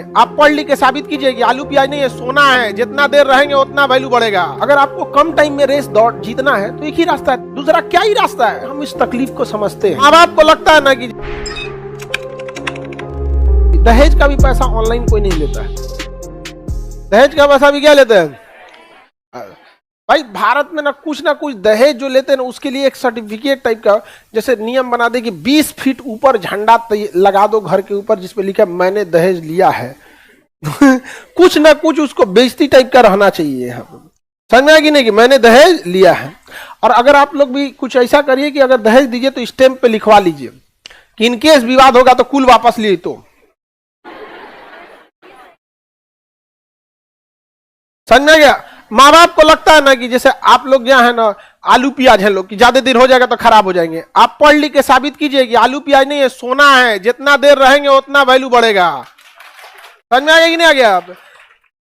आप पढ़ लिख के साबित कीजिए कि आलू प्याज नहीं है, सोना है, जितना देर रहेंगे उतना वैल्यू बढ़ेगा। अगर आपको कम टाइम में रेस दौड़ जीतना है तो एक ही रास्ता है, दूसरा क्या ही रास्ता है। हम इस तकलीफ को समझते हैं। अब आपको लगता है ना कि दहेज का भी पैसा ऑनलाइन कोई नहीं लेता है, दहेज का पैसा भी क्या लेते हैं भाई। भारत में ना कुछ दहेज जो लेते हैं ना उसके लिए एक सर्टिफिकेट टाइप का जैसे नियम बना दे कि 20 फीट ऊपर झंडा लगा दो घर के ऊपर जिसपे लिखा मैंने दहेज लिया है। कुछ ना कुछ उसको बेइज्जती टाइप का रहना चाहिए यहाँ पर, समझ में आया कि नहीं कि मैंने दहेज लिया है। और अगर आप लोग भी कुछ ऐसा करिए कि अगर दहेज दीजिए तो स्टैंप पे लिखवा लीजिए कि इनकेस विवाद होगा तो कुल वापस लिए। तो समझ में आ गया। माँ बाप को लगता है ना कि जैसे आप लोग यहाँ है ना आलू प्याज है लोग कि ज्यादा देर हो जाएगा तो खराब हो जाएंगे। आप पढ़ लिख के साबित कीजिए कि आलू प्याज नहीं है, सोना है, जितना देर रहेंगे उतना वैल्यू बढ़ेगा। समझ में आ गया कि नहीं आ गया। आप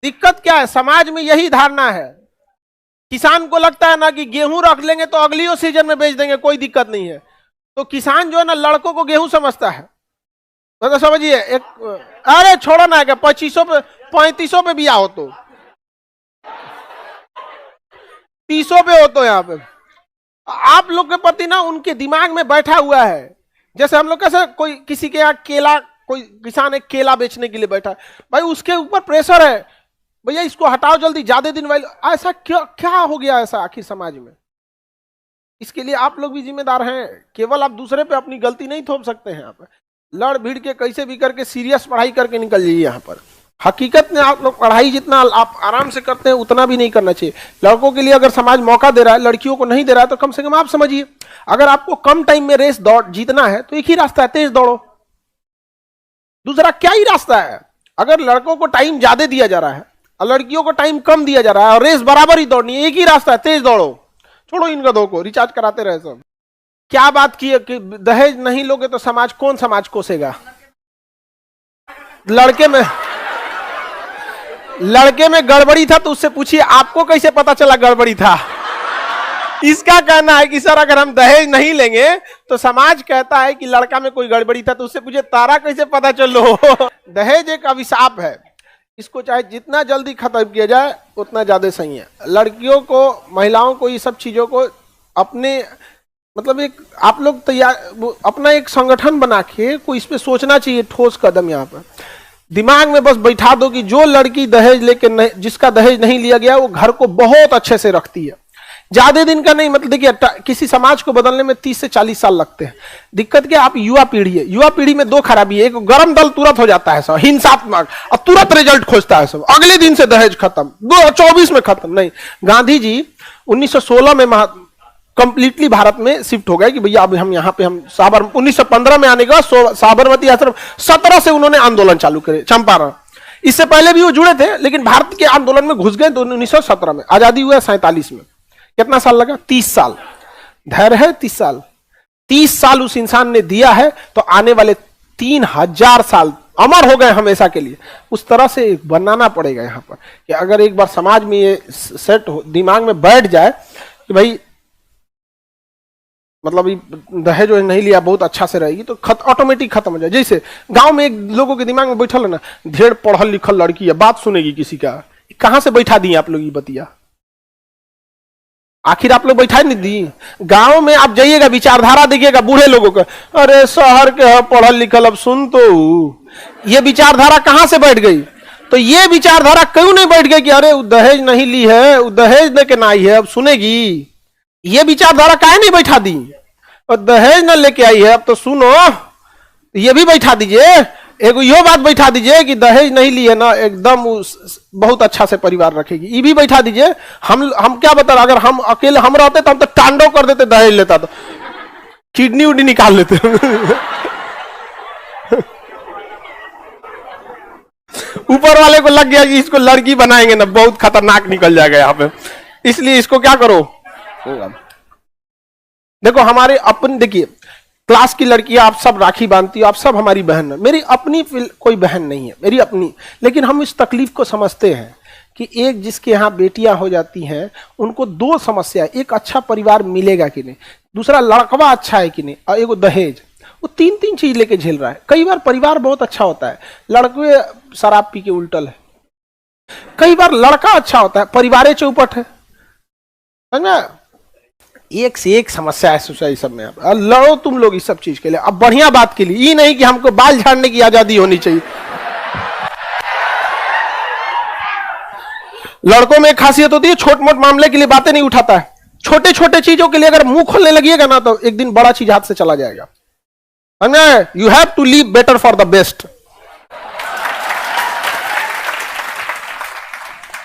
दिक्कत क्या है, समाज में यही धारणा है। किसान को लगता है ना कि गेहूं रख लेंगे तो अगली सीजन में बेच देंगे, कोई दिक्कत नहीं है। तो किसान जो है ना लड़कों को गेहूं समझता है, मतलब समझिए एक अरे छोड़ो ना 2500 पे 3500 पे बिया हो तो 30 पे हो तो यहाँ पे आप लोग के प्रति ना उनके दिमाग में बैठा हुआ है। जैसे हम लोग कैसे कोई किसी के यहाँ केला, कोई किसान एक केला बेचने के लिए बैठा है, भाई उसके ऊपर प्रेशर है, भैया इसको हटाओ जल्दी, ज्यादा दिन वाले। ऐसा क्या हो गया ऐसा आखिर समाज में। इसके लिए आप लोग भी जिम्मेदार हैं। केवल आप दूसरे पे अपनी गलती नहीं थोप सकते हैं। यहाँ पर लड़ भिड़ के कैसे भी करके सीरियस पढ़ाई करके निकल जाइए। यहाँ पर हकीकत में आप लोग पढ़ाई जितना आप आराम से करते हैं उतना भी नहीं करना चाहिए। लड़कों के लिए अगर समाज मौका दे रहा है, लड़कियों को नहीं दे रहा है, तो कम से कम आप समझिए अगर आपको कम टाइम में रेस दौड़ जीतना है तो एक ही रास्ता है, तेज दौड़ो। दूसरा क्या ही रास्ता है। अगर लड़कों को टाइम ज्यादा दिया जा रहा है और लड़कियों को टाइम कम दिया जा रहा है और रेस बराबर ही दौड़नी है, एक ही रास्ता है, तेज दौड़ो। छोड़ो इन गधों को, रिचार्ज कराते रहे सब। क्या बात की है कि दहेज नहीं लोगे तो समाज, कौन समाज कोसेगा। लड़के में गड़बड़ी था तो उससे पूछिए आपको कैसे पता चला गड़बड़ी था। इसका कहना है कि सर अगर हम दहेज नहीं लेंगे तो समाज कहता है कि लड़का में कोई गड़बड़ी था, तो उससे पूछिए तारा कैसे पता चलो। दहेज एक अभिशाप है, इसको चाहे जितना जल्दी खत्म किया जाए उतना ज्यादा सही है। लड़कियों को, महिलाओं को ये सब चीजों को अपने मतलब एक आप लोग तैयार अपना एक संगठन बना के कोई इस पे सोचना चाहिए ठोस कदम। यहाँ पर दिमाग में बस बैठा दो कि जो लड़की दहेज लेके जिसका दहेज नहीं लिया गया वो घर को बहुत अच्छे से रखती है, ज्यादा दिन का नहीं। मतलब देखिए किसी समाज को बदलने में 30 से 40 साल लगते हैं। दिक्कत क्या, आप युवा पीढ़ी है, युवा पीढ़ी में दो खराबी है। एक गरम दल तुरंत हो जाता है सब, हिंसात्मक, और तुरंत रिजल्ट खोजता है सब, अगले दिन से दहेज खत्म, 2024 में खत्म। नहीं, गांधी जी 1916 में कंप्लीटली भारत में शिफ्ट हो गए कि भैया अब हम यहाँ पे हम 1915 में आने के बाद साबरमती आश्रम 17 से उन्होंने आंदोलन चालू करे, चंपारण। इससे पहले भी वो जुड़े थे लेकिन भारत के आंदोलन में घुस गए तो 1917 में। आजादी हुआ 47 में। कितना साल लगा? 30 साल। धैर्य है 30 साल। 30 साल उस इंसान ने दिया है तो आने वाले 3000 साल अमर हो गए हमेशा के लिए। उस तरह से बनाना पड़ेगा यहाँ पर कि अगर एक बार समाज में ये सेट हो, दिमाग में बैठ जाए कि भाई मतलब दहेज नहीं लिया बहुत अच्छा से रहेगी तो ऑटोमेटिक खत्म हो जाए। जैसे गांव में एक लोगों के दिमाग में बैठल है ना, ढेर पढ़ल लिखल लड़की है, बात सुनेगी किसी का, कहां से बैठा दिए आप लोग ये बतिया। आखिर आप लोग बैठा नहीं दी। गांव में आप जाइएगा, विचारधारा देखिएगा बूढ़े लोगों का, अरे शहर के पढ़ल लिखल, अब सुन तो ये विचारधारा कहां से बैठ गई। तो ये विचारधारा क्यों नहीं बैठ गई कि अरे दहेज नहीं ली है, दहेज लेके ना आई है, अब सुनेगी। ये विचारधारा काहे नहीं बैठा दी। और दहेज न लेके आई है अब तो सुनो, ये भी बैठा दीजिए। एगो यो बात बैठा दीजिए कि दहेज नहीं ली है ना, एकदम बहुत अच्छा से परिवार रखेगी, ये भी बैठा दीजिए। हम क्या बता, अगर हम अकेले हम रहते तो हम तो टांडव कर देते, दहेज लेता तो किडनी उडनी निकाल लेते। ऊपर वाले को लग गया कि इसको लड़की बनाएंगे ना, बहुत खतरनाक निकल जाएगा यहाँ पे, इसलिए इसको क्या करो। देखो हमारे अपन, देखिए क्लास की लड़कियां आप सब राखी बांधती हो, आप सब हमारी बहन है। मेरी अपनी कोई बहन नहीं है, मेरी अपनी, लेकिन हम इस तकलीफ को समझते हैं कि एक जिसके यहाँ बेटियां हो जाती हैं उनको दो समस्या है, एक अच्छा परिवार मिलेगा कि नहीं, दूसरा लड़कवा अच्छा है कि नहीं, और एगो दहेज। वो तीन चीज लेके झेल रहा है। कई बार परिवार बहुत अच्छा होता है, लड़के शराब पी के उल्टल है। कई बार लड़का अच्छा होता है, परिवार चौपट है, समझ में? एक से एक समस्या है सोसाइटी सब में। लड़ो तुम लोग इस सब चीज के लिए, अब बढ़िया बात के लिए, ये नहीं कि हमको बाल झाड़ने की आजादी होनी चाहिए। लड़कों में एक खासियत होती है, छोट मोट मामले के लिए बातें नहीं उठाता है। छोटे छोटे चीजों के लिए अगर मुंह खोलने लगिएगा ना तो एक दिन बड़ा चीज हाथ से चला जाएगा। You have to leave better for the best.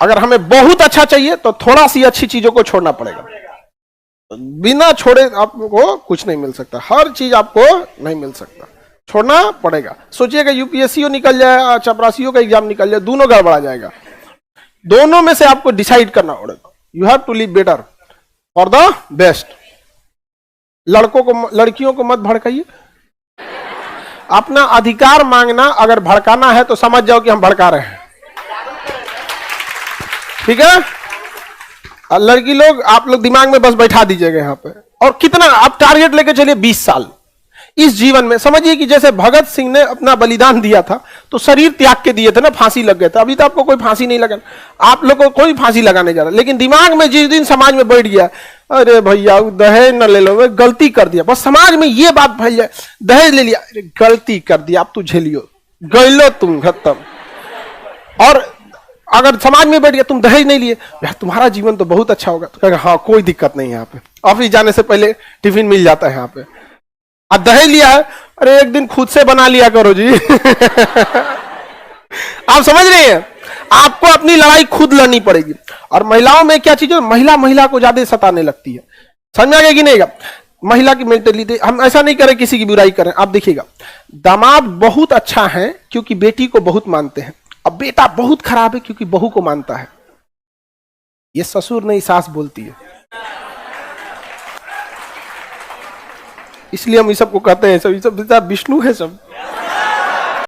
अगर हमें बहुत अच्छा चाहिए तो थोड़ा सी अच्छी चीजों को छोड़ना पड़ेगा। बिना छोड़े आपको कुछ नहीं मिल सकता, हर चीज आपको नहीं मिल सकता, छोड़ना पड़ेगा। सोचिएगा यूपीएससी निकल जाए, चपरासियों का एग्जाम निकल जाए, दोनों गड़बड़ा जाएगा। दोनों में से आपको डिसाइड करना पड़ेगा। You have to live better for the best. लड़कियों को मत भड़काइए। अपना अधिकार मांगना अगर भड़काना है तो समझ जाओ कि हम भड़का रहे हैं, ठीक है? लड़की लोग, आप लोग दिमाग में बस बैठा दीजिएगा यहाँ पे। और कितना आप टारगेट लेके चलिए, 20 साल इस जीवन में। समझिए कि जैसे भगत सिंह ने अपना बलिदान दिया था तो शरीर त्याग के दिए थे ना, फांसी लग गए थे। अभी तो आपको कोई फांसी नहीं लगा, आप लोग को कोई फांसी लगाने जा रहा, लेकिन दिमाग में जिस दिन समाज में बैठ गया, अरे भैया दहेज न ले लो, गलती कर दिया, बस समाज में ये बात फैल जाए, दहेज ले लिया, अरे गलती कर दिया, अब तू झेलियो, गइलो तुम खत्म। और अगर समाज में बैठ गया तुम दहेज नहीं लिए, यार तुम्हारा जीवन तो बहुत अच्छा होगा, तो कहेगा हाँ कोई दिक्कत नहीं है, यहाँ पे ऑफिस जाने से पहले टिफिन मिल जाता है यहाँ पे। अब दहेज लिया है, अरे एक दिन खुद से बना लिया करो जी। आप समझ रहे हैं? आपको अपनी लड़ाई खुद लड़नी पड़ेगी। और महिलाओं में क्या चीज है, महिला को ज्यादा सताने लगती है। समझ में आ गया कि नहीं? महिला की मेंटेलिटी, हम ऐसा नहीं करें किसी की बुराई करें। आप देखिएगा, दामाद बहुत अच्छा है क्योंकि बेटी को बहुत मानते हैं, अब बेटा बहुत खराब है क्योंकि बहू को मानता है। ये ससुर नहीं सास बोलती है, इसलिए हम इस सबको कहते हैं सब विष्णु है सब।